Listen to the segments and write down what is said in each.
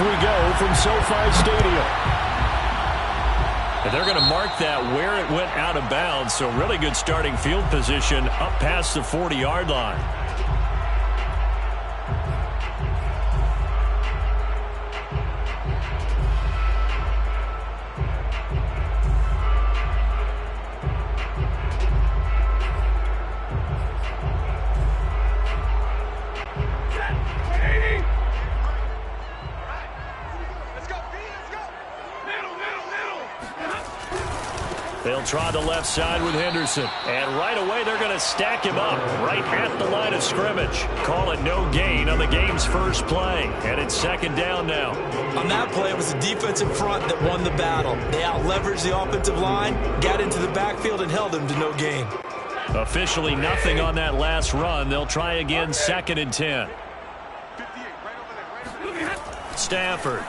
we go from SoFi Stadium. And they're going to mark that where it went out of bounds, so really good starting field position up past the 40-yard line. They'll try the left side with Henderson. And right away, they're going to stack him up right at the line of scrimmage. Call it no gain on the game's first play. And it's second down now. On that play, it was the defensive front that won the battle. They out-leveraged the offensive line, got into the backfield, and held him to no gain. Officially nothing on that last run. They'll try again, second and 10. Stafford.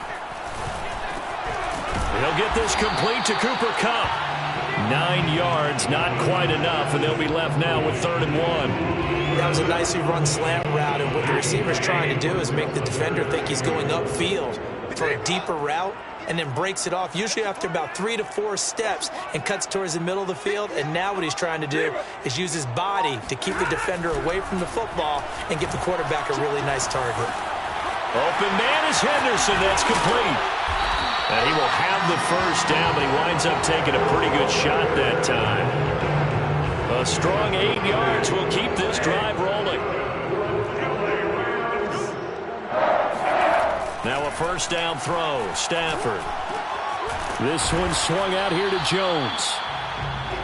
He'll get this complete to Cooper Kupp. 9 yards, not quite enough, and they'll be left now with 3rd and 1. That was a nicely run slant route, and what the receiver's trying to do is make the defender think he's going upfield for a deeper route, and then breaks it off, usually after about 3 to 4 steps, and cuts towards the middle of the field. And now what he's trying to do is use his body to keep the defender away from the football and get the quarterback a really nice target. Open man is Henderson. That's complete. And he will have the first down, but he winds up taking a pretty good shot that time. A strong 8 yards will keep this drive rolling. Now a first down throw. Stafford. This one swung out here to Jones.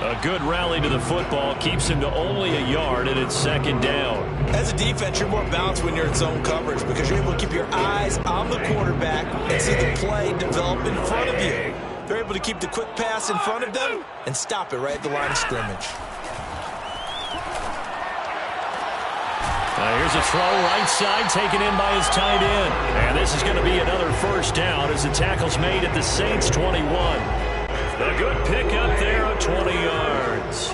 A good rally to the football keeps him to only a yard, and it's second down. As a defense, you're more balanced when you're in zone coverage because you're able to keep your eyes on the quarterback and see the play develop in front of you. They're able to keep the quick pass in front of them and stop it right at the line of scrimmage. Here's a throw right side taken in by his tight end. And this is going to be another first down as the tackle's made at the Saints' 21. A good pickup there of 20 yards.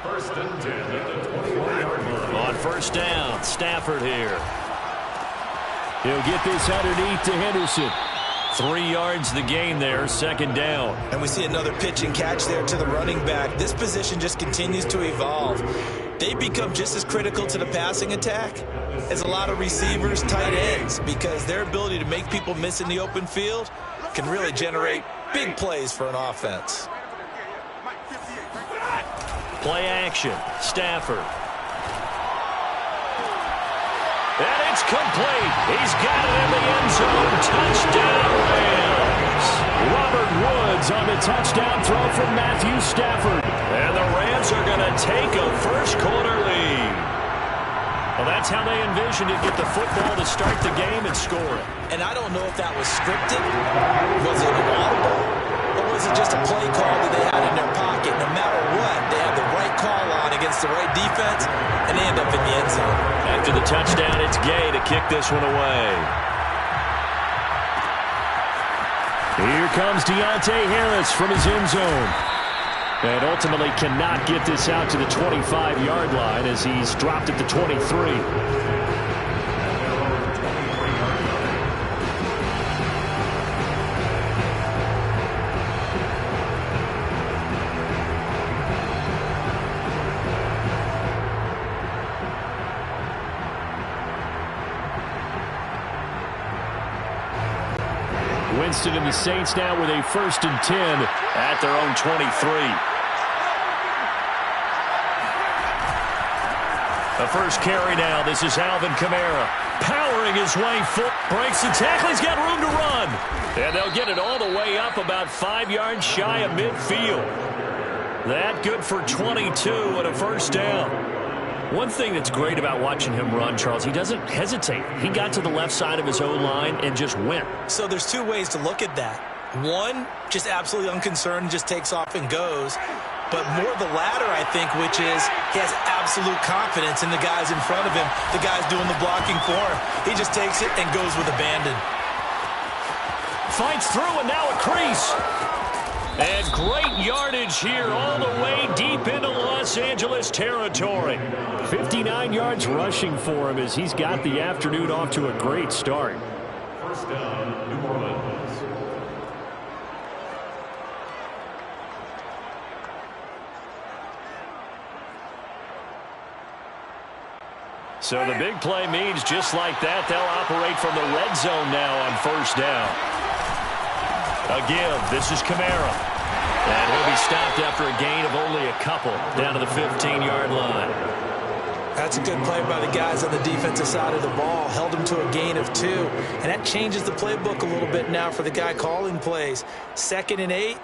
First and 10 at the 24-yard line. On first down, Stafford here. He'll get this underneath to Henderson. 3 yards the gain there, second down. And we see another pitch and catch there to the running back. This position just continues to evolve. They become just as critical to the passing attack as a lot of receivers, tight ends, because their ability to make people miss in the open field can really generate big plays for an offense. Play action. Stafford. And it's complete. He's got it in the end zone. Touchdown, Rams. Robert Woods on the touchdown throw from Matthew Stafford. And the Rams are going to take a first-quarter lead. Well, that's how they envisioned it. Get the football to start the game and score it. And I don't know if that was scripted. Was it audible? Or was it just a play call that they had in their pocket? No matter what, they had the right call on against the right defense, and they end up in the end zone. After the touchdown, it's Gay to kick this one away. Here comes Deontay Harris from his end zone. And ultimately cannot get this out to the 25-yard line as he's dropped at the 23. Winston and the Saints now with a first and 10 at their own 23. The first carry now. This is Alvin Kamara. Powering his way full. Breaks the tackle. He's got room to run. And they'll get it all the way up about 5 yards shy of midfield. That good for 22 and a first down. One thing that's great about watching him run, Charles, he doesn't hesitate. He got to the left side of his own line and just went. So there's two ways to look at that. One, just absolutely unconcerned, just takes off and goes. But more the latter, I think, which is he has absolute confidence in the guys in front of him, the guys doing the blocking for him. He just takes it and goes with abandon. Fights through, and now a crease. And great yardage here all the way deep into Los Angeles territory. 59 yards rushing for him as he's got the afternoon off to a great start. So the big play means just like that, they'll operate from the red zone now on first down. A give. This is Kamara. And he'll be stopped after a gain of only a couple down to the 15-yard line. That's a good play by the guys on the defensive side of the ball. Held him to a gain of 2. And that changes the playbook a little bit now for the guy calling plays. 2nd and 8.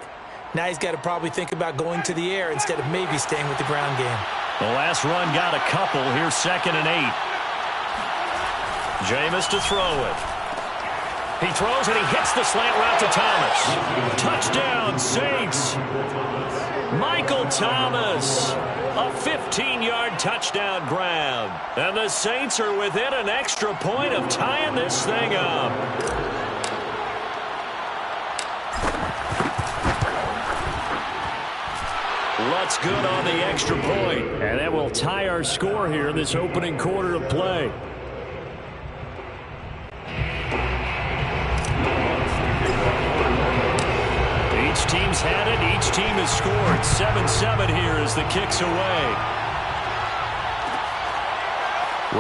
Now he's got to probably think about going to the air instead of maybe staying with the ground game. The last run got a couple. Here's 2nd and 8. Jameis to throw it. He throws and he hits the slant route to Thomas. Touchdown, Saints. Michael Thomas. A 15-yard touchdown grab. And the Saints are within an extra point of tying this thing up. Lutz good on the extra point. And that will tie our score here in this opening quarter of play. Each team's had it. Each team has scored. 7-7 here as the kick's away.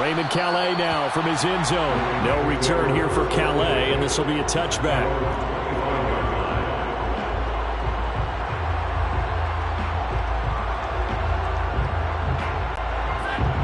Raymond Calais now from his end zone. No return here for Calais, and this will be a touchback.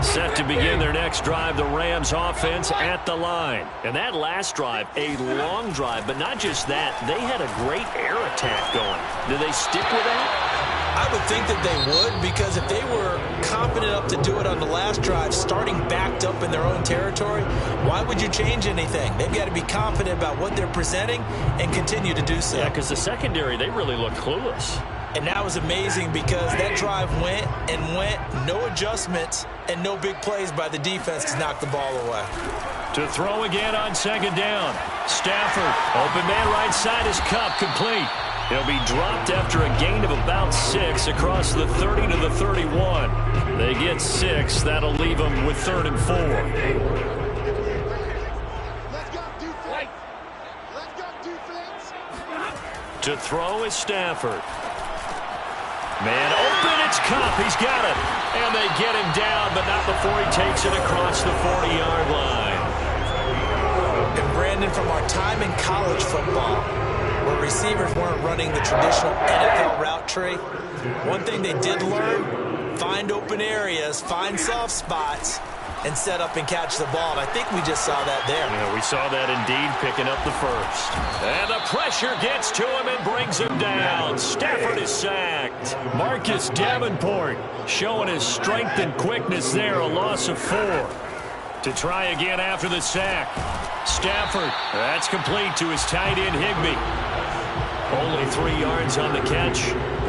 Set to begin their next drive, the Rams offense at the line. And that last drive, a long drive, but not just that. They had a great air attack going. Do they stick with that? I would think that they would, because if they were confident enough to do it on the last drive, starting backed up in their own territory, why would you change anything? They've got to be confident about what they're presenting and continue to do so. Yeah, because the secondary, they really look clueless. And that was amazing because that drive went and went, no adjustments, and no big plays by the defense to knock the ball away. To throw again on 2nd down. Stafford, open man right side is Cup, complete. He'll be dropped after a gain of about 6 across the 30 to the 31. They get 6. That'll leave them with 3rd and 4. To throw is Stafford. Man open, it's Cup. He's got it. And they get him down, but not before he takes it across the 40-yard line. And Brandon, from our time in college football, where receivers weren't running the traditional NFL route tree, one thing they did learn, find open areas, find soft spots, and set up and catch the ball. And I think we just saw that there. Yeah, we saw that indeed, picking up the first. And the pressure gets to him and brings him down. Stafford is sacked. Marcus Davenport showing his strength and quickness there, a loss of 4. To try again after the sack. Stafford, that's complete to his tight end Higbee. Only 3 yards on the catch.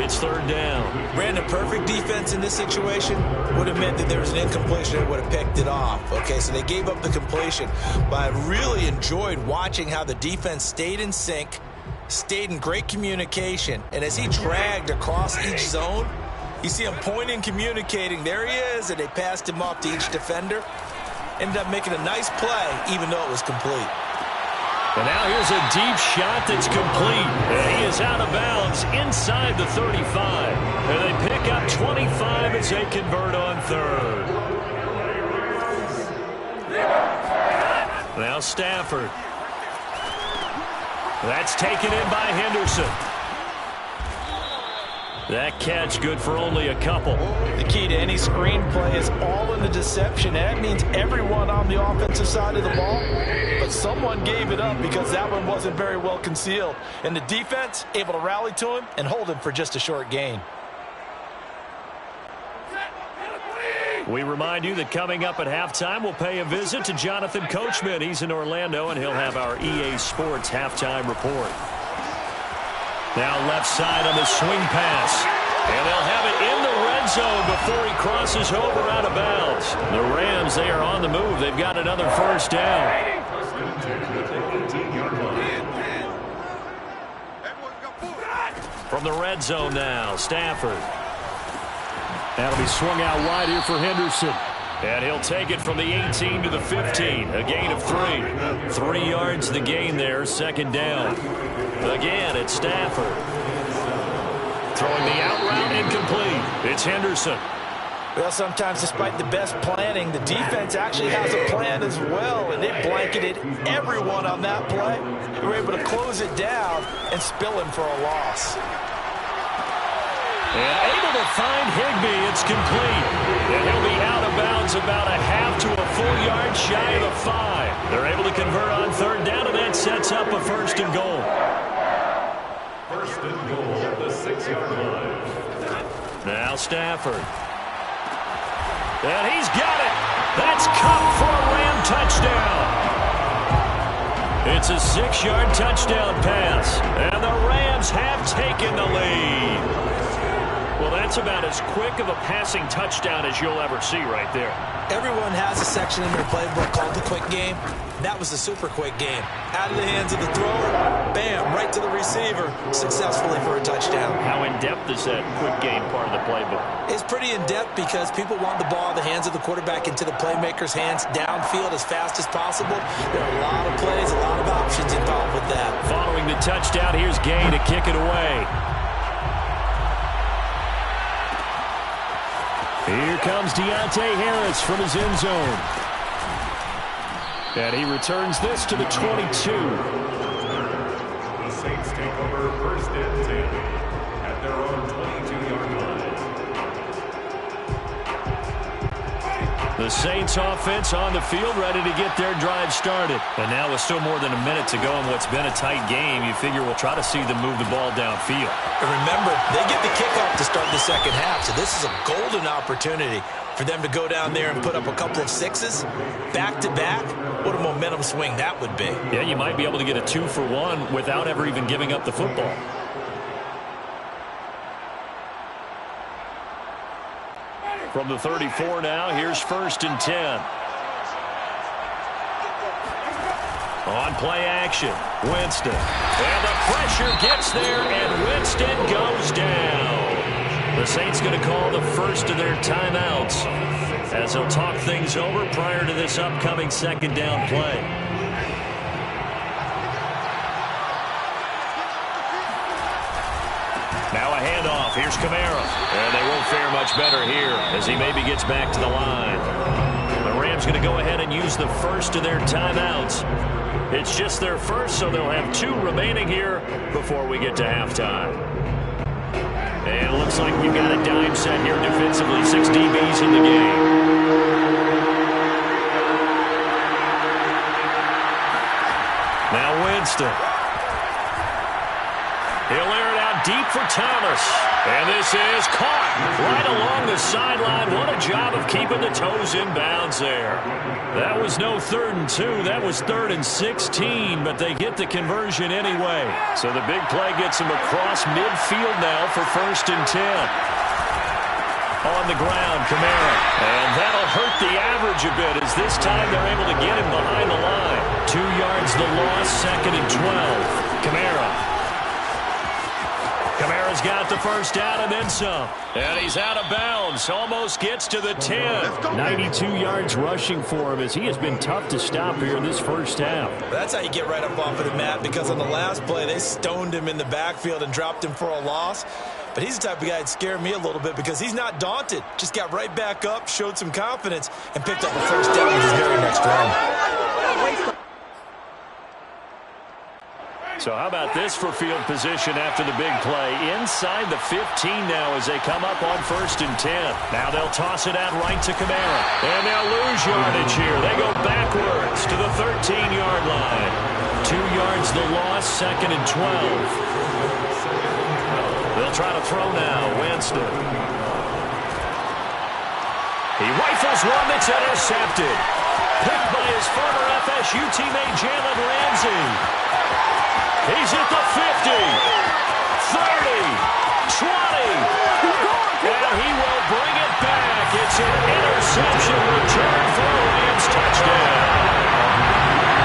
It's 3rd down. Brandon, perfect defense in this situation would have meant that there was an incompletion and would have picked it off. Okay, so they gave up the completion. But I really enjoyed watching how the defense stayed in sync, stayed in great communication, and as he dragged across each zone, you see him pointing, communicating. There he is, and they passed him off to each defender. Ended up making a nice play, even though it was complete. And now here's a deep shot that's complete. And he is out of bounds inside the 35. And they pick up 25 as they convert on 3rd. Now Stafford. That's taken in by Henderson. That catch good for only a couple. The key to any screenplay is all in the deception. That means everyone on the offensive side of the ball, but someone gave it up because that one wasn't very well concealed. And the defense able to rally to him and hold him for just a short gain. We remind you that coming up at halftime, we'll pay a visit to Jonathan Coachman. He's in Orlando, and he'll have our EA Sports halftime report. Now left side on the swing pass. And they'll have it in the red zone before he crosses over out of bounds. The Rams, they are on the move. They've got another 1st down. From the red zone now, Stafford. That'll be swung out wide here for Henderson. And he'll take it from the 18 to the 15. A gain of 3. 3 yards the gain there, second down. Again, it's Stafford. Throwing the out route incomplete. It's Henderson. Well, sometimes despite the best planning, the defense actually has a plan as well, and they blanketed everyone on that play. They were able to close it down and spill him for a loss. And able to find Higbee. It's complete. And he'll be out of bounds about a half to a full yard shy of the 5. They're able to convert on third down, and that sets up a first and goal. First and goal at the 6-yard line. Now Stafford. And he's got it. That's caught for a Ram touchdown. It's a 6-yard touchdown pass. And the Rams have taken the lead. Well, that's about as quick of a passing touchdown as you'll ever see right there. Everyone has a section in their playbook called the quick game. That was the super quick game. Out of the hands of the thrower, bam, right to the receiver, successfully for a touchdown. How in-depth is that quick game part of the playbook? It's pretty in-depth because people want the ball in the hands of the quarterback into the playmaker's hands downfield as fast as possible. There are a lot of plays, a lot of options involved with that. Following the touchdown, here's Gay to kick it away. Here comes Deontay Harris from his end zone. And he returns this to the 22. The Saints take over first and 10 at their own 22-yard line. The Saints offense on the field, ready to get their drive started. And now with still more than a minute to go in what's been a tight game, you figure we'll try to see them move the ball downfield. And remember, they get the kickoff to start the second half, so this is a golden opportunity for them to go down there and put up a couple of 6s back-to-back. What a momentum swing that would be. Yeah, you might be able to get a 2-for-1 without ever even giving up the football. From the 34 now, here's first and 10. On play action, Winston. And the pressure gets there, and Winston goes down. The Saints going to call the first of their timeouts as they'll talk things over prior to this upcoming second down play. Now a handoff. Here's Kamara. And they won't fare much better here as he maybe gets back to the line. The Rams going to go ahead and use the first of their timeouts. It's just their first, so they'll have 2 remaining here before we get to halftime. And it looks like we've got a dime set here defensively. 6 DBs in the game. Now Winston. He'll air it out deep for Thomas. And this is caught right along the sideline. What a job of keeping the toes in bounds there. That was no 3rd and 2. That was 3rd and 16, but they get the conversion anyway. So the big play gets them across midfield now for first and 10. On the ground, Kamara. And that'll hurt the average a bit as this time they're able to get him behind the line. 2 yards the loss, 2nd and 12. Kamara. Kamara's got the first down and then some. And he's out of bounds. Almost gets to the 10. 92 yards rushing for him as he has been tough to stop here in this first half. That's how you get right up off of the mat, because on the last play, they stoned him in the backfield and dropped him for a loss. But he's the type of guy that scared me a little bit because he's not daunted. Just got right back up, showed some confidence, and picked up a first down with his very next run. So how about this for field position after the big play? Inside the 15 now as they come up on first and 10. Now they'll toss it out right to Kamara. And they'll lose yardage here. They go backwards to the 13-yard line. 2 yards the loss, 2nd and 12. They'll try to throw now. Winston. He rifles one that's intercepted. Picked by his former FSU teammate Jalen Ramsey. He's at the 50, 30, 20, and he will bring it back. It's an interception return for a Rams touchdown.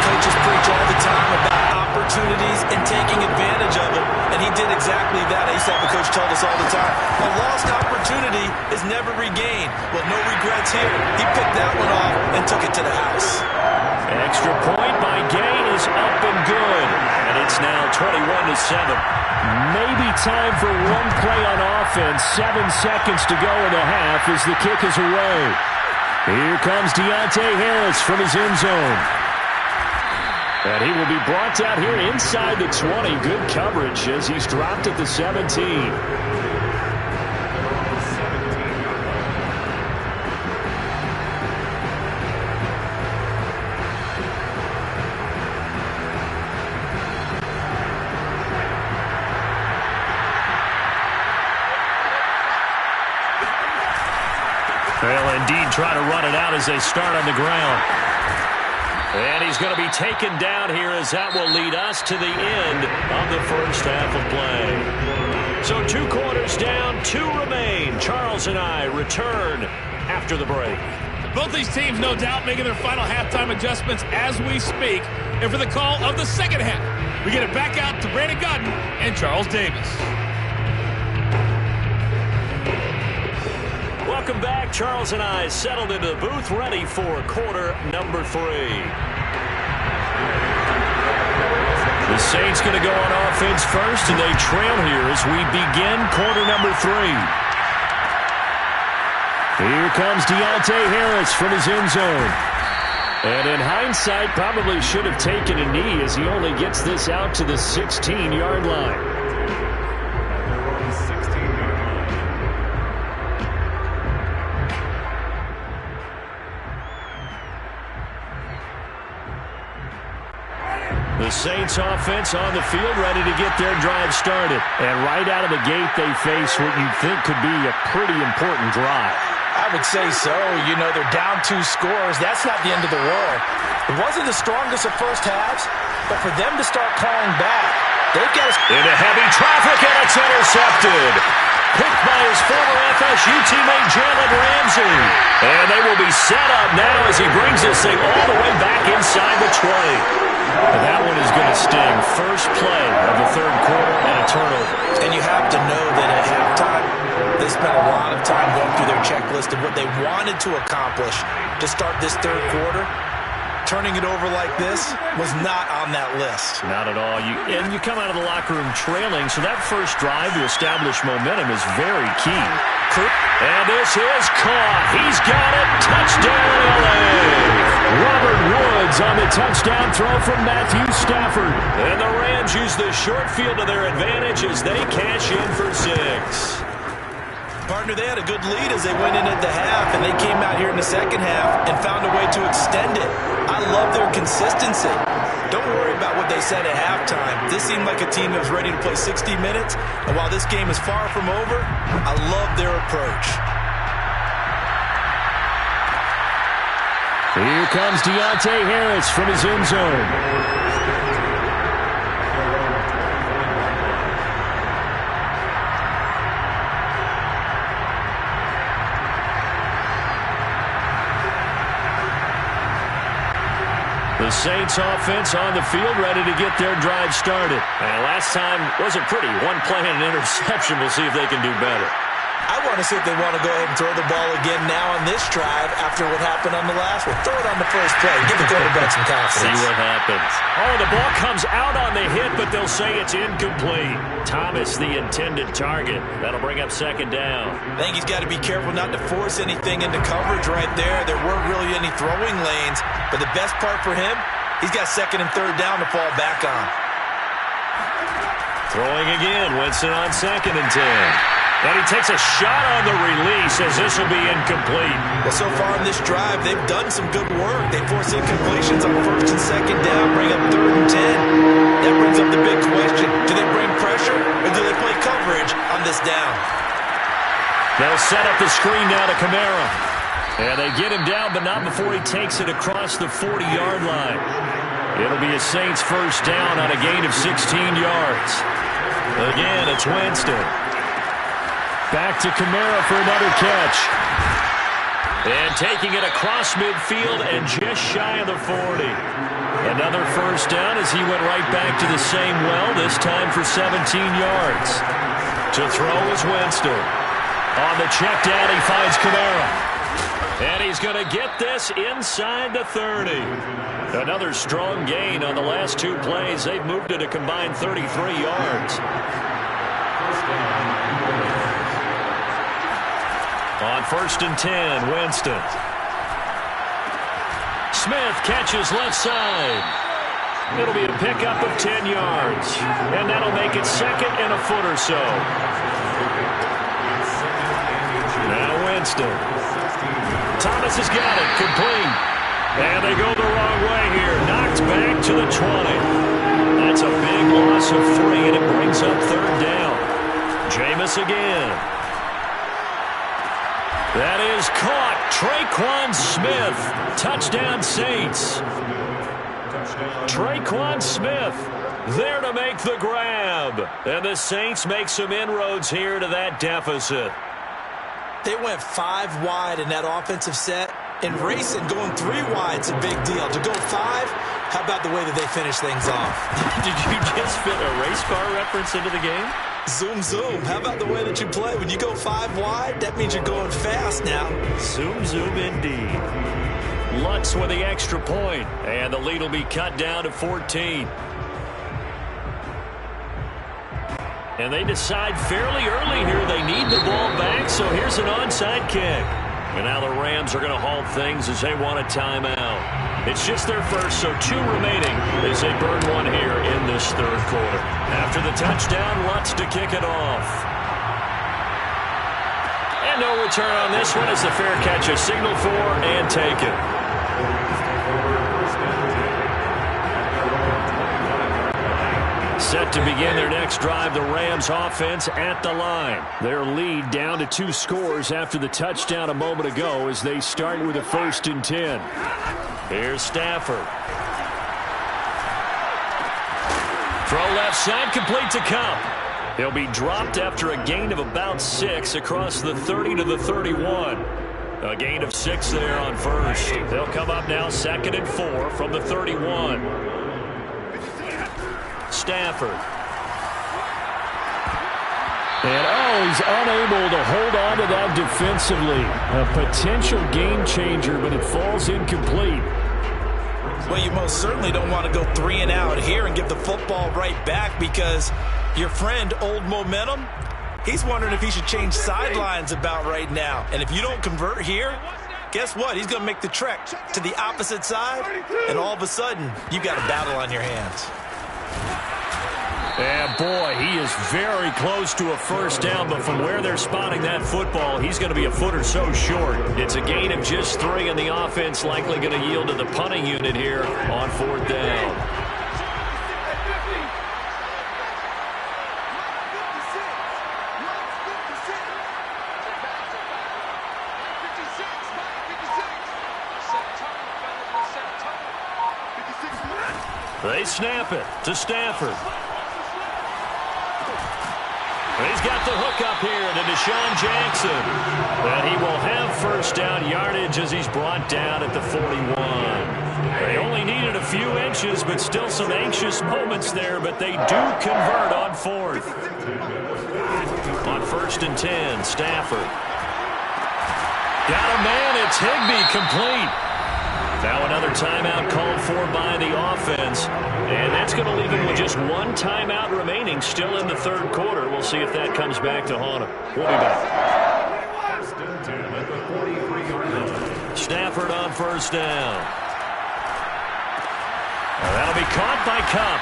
Coaches preach all the time about opportunities and taking advantage of it, and he did exactly that. I used to have a coach told us all the time, a lost opportunity is never regained. Well, no regrets here. He picked that one off and took it to the house. Extra point by Gay is up and good. And it's now 21-7. Maybe time for one play on offense. 7 seconds to go in the half as the kick is away. Here comes Deontay Harris from his end zone. And he will be brought down here inside the 20. Good coverage as he's dropped at the 17. They'll indeed try to run it out as they start on the ground. And he's going to be taken down here as that will lead us to the end of the first half of play. So 2 quarters down, 2 remain. Charles and I return after the break. Both these teams, no doubt, making their final halftime adjustments as we speak. And for the call of the second half, we get it back out to Brandon Godden and Charles Davis. Welcome back. Charles and I settled into the booth, ready for quarter number 3. The Saints going to go on offense first, and they trail here as we begin quarter number 3. Here comes Deontay Harris from his end zone. And in hindsight, probably should have taken a knee as he only gets this out to the 16-yard line. The Saints offense on the field, ready to get their drive started. And right out of the gate, they face what you think could be a pretty important drive. I would say so. You know, they're down 2 scores. That's not the end of the world. It wasn't the strongest of first halves, but for them to start clawing back, they've got to... Into heavy traffic, and it's intercepted. Picked by his former FSU teammate Jalen Ramsey. And they will be set up now as he brings this thing all the way back inside the 20. And that one is going to sting. First play of the third quarter and a turnover. And you have to know that at halftime, they spent a lot of time going through their checklist of what they wanted to accomplish to start this third quarter. Turning it over like this was not on that list. Not at all. You come out of the locker room trailing, so that first drive to establish momentum is very key. And this is caught. He's got it. Touchdown, LA. Robert Woods on the touchdown throw from Matthew Stafford. And the Rams use the short field to their advantage as they cash in for 6. Partner, they had a good lead as they went in at the half, and they came out here in the second half and found a way to extend it. I love their consistency. Don't worry about what they said at halftime. This seemed like a team that was ready to play 60 minutes, and while this game is far from over, I love their approach. Here comes Deontay Harris from his end zone. The Saints offense on the field, ready to get their drive started. And last time wasn't pretty. 1 play and an interception. We'll see if they can do better. I want to see if they want to go ahead and throw the ball again now on this drive after what happened on the last one. Throw it on the first play. Give the quarterback some confidence. See what happens. Oh, the ball comes out on the hit, but they'll say it's incomplete. Thomas, the intended target. That'll bring up second down. I think he's got to be careful not to force anything into coverage right there. There weren't really any throwing lanes, but the best part for him, he's got second and third down to fall back on. Throwing again. Winston on second and 10. And he takes a shot on the release as this will be incomplete. Well, so far in this drive, they've done some good work. They force incompletions on first and second down, bring up third and 10. That brings up the big question. Do they bring pressure or do they play coverage on this down? They'll set up the screen now to Kamara. And they get him down, but not before he takes it across the 40-yard line. It'll be a Saints first down on a gain of 16 yards. Again, it's Winston. Back to Kamara for another catch. And taking it across midfield and just shy of the 40. Another first down as he went right back to the same well, this time for 17 yards. To throw is Winston. On the check down, he finds Kamara. And he's going to get this inside the 30. Another strong gain on the last two plays. They've moved it a combined 33 yards. On 1st and 10, Winston. Smith catches left side. It'll be a pickup of 10 yards. And that'll make it 2nd and a foot or so. Now Winston. Thomas has got it. Complete. And they go the wrong way here. Knocked back to the 20. That's a big loss of 3, and it brings up 3rd down. Jameis again. That is caught. Traquan Smith. Touchdown Saints. Traquan Smith there to make the grab. And the Saints make some inroads here to that deficit. They went 5 wide in that offensive set. And racing going 3 wide is a big deal. To go 5, how about the way that they finish things off? Did you just fit a race car reference into the game? Zoom, zoom. How about the way that you play? When you go 5 wide, that means you're going fast now. Zoom, zoom indeed. Lutz with the extra point. And the lead will be cut down to 14. And they decide fairly early here they need the ball back, so here's an onside kick. And now the Rams are going to halt things as they want a timeout. It's just their first, so 2 remaining as they burn 1 here in this 3rd quarter. After the touchdown, Lutz to kick it off. And no return on this one as the fair catch is signaled for and taken. Set to begin their next drive, the Rams offense at the line. Their lead down to 2 scores after the touchdown a moment ago as they start with a 1st and 10. Here's Stafford. Throw left side, complete to Cup. He'll be dropped after a gain of about 6 across the 30 to the 31. A gain of 6 there on 1st. They'll come up now 2nd and 4 from the 31. Stafford. And, he's unable to hold on to that defensively. A potential game changer, but it falls incomplete. Well, you most certainly don't want to go 3 and out here and give the football right back because your friend, Old Momentum, he's wondering if he should change sidelines about right now. And if you don't convert here, guess what? He's going to make the trek to the opposite side, and all of a sudden, you've got a battle on your hands. And boy, he is very close to a 1st down, but from where they're spotting that football, he's going to be a foot or so short. It's a gain of just 3, and the offense likely going to yield to the punting unit here on 4th down. They snap it to Stafford. He's got the hook up here to Deshaun Jackson. And he will have 1st down yardage as he's brought down at the 41. They only needed a few inches, but still some anxious moments there, but they do convert on 4th. On 1st and 10, Stafford. Got a man, it's Higbee, complete. Now another timeout called for by the offense. And that's going to leave him with just 1 timeout remaining still in the 3rd quarter. We'll see if that comes back to haunt him. We'll be back. Stafford on 1st down. That'll be caught by Cup.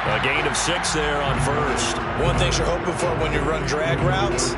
A gain of 6 there on 1st. One thing you're hoping for when you run drag routes,